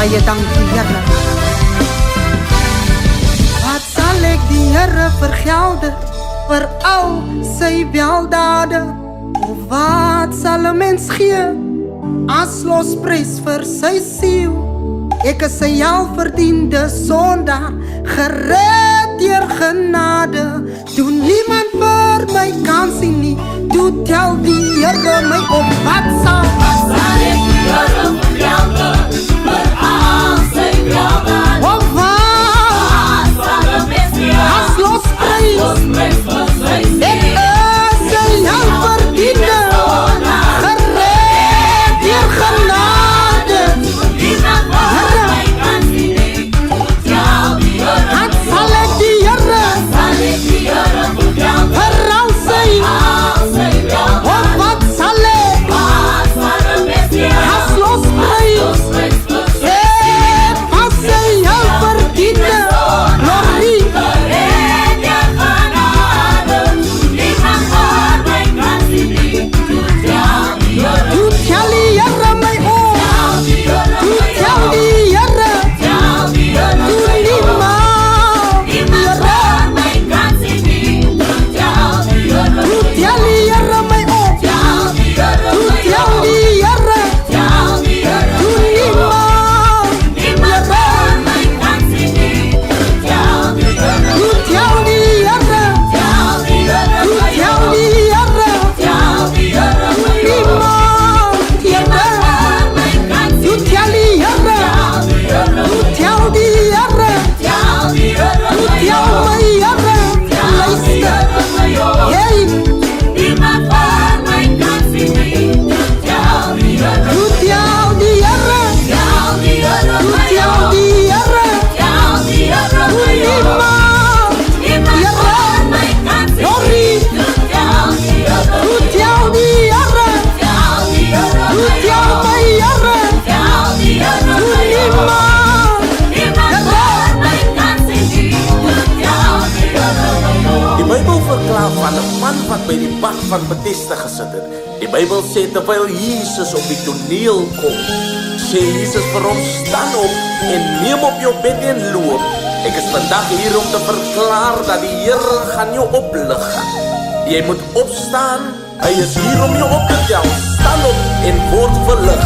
Baie dankie Here. Wat sal ek die Here vergelde vir al sy weldade? Of wat sal 'n mens gee as losprys vir sy siel? Ek is 'n welverdiende sondaar, gered deur genade. Doen niemand vir my kansie nie, toe tel die Here my op. Wat sal ek die Here vergelde vir al sy weldade? Of wat sal 'n mens gee as losprys vir sy siel? Ek is 'n welverdiende, gered deur genade. Niemand vir my kansie nie, tel die Here Wat sal ek die Here vergelde vir al sy al sy weldade? Of wat sal ek Sal 'n mens gee as losprys vir sy Ek was 'n welverdiende glorie. gered deur genade. Niemand vir my kansie nie, tel die Here Toe tel die Here my op. Toe tel die Here. tel die Here Toe niemand Niemand Here. vir my kansie nie, tel die Here Toe tel die Here my op. tel die Here Toe tel die Here. tel die Here Toe niemand Niemand vir my kansie nie, tel die Here Toe tel die Here. tel die Here Toe tel die Here. tel die Here Niemand Here. vir my kansie Toe tel die Here. tel die Here Toe tel die Here. tel die Here Toe tel my Here. Luister. Hey, Niemand vir my kansie nie, tel die Here toe tel die Here. tel die Here Toe tel die Here. tel die Here Toe niemand Niemand vir my kansie Glorie. tel die Here Toe tel die Here. tel die Here Toe tel my Here. tel die Here Toe niemand Niemand vir my kansie nie, tel die Here Die Bybel verklaar van 'n man wat by die bad van Bethesda gesit het. Die Bybel sê terwyl Jesus op die toneel kom, sê Jesus vir hom: "Staan op en neem op jou bed en loop." Ek is vandag hier om te verklaar dat die Here gaan jou oplig. Jy moet opstaan. Hy is hier om jou op te tel. Staan op en word verlig.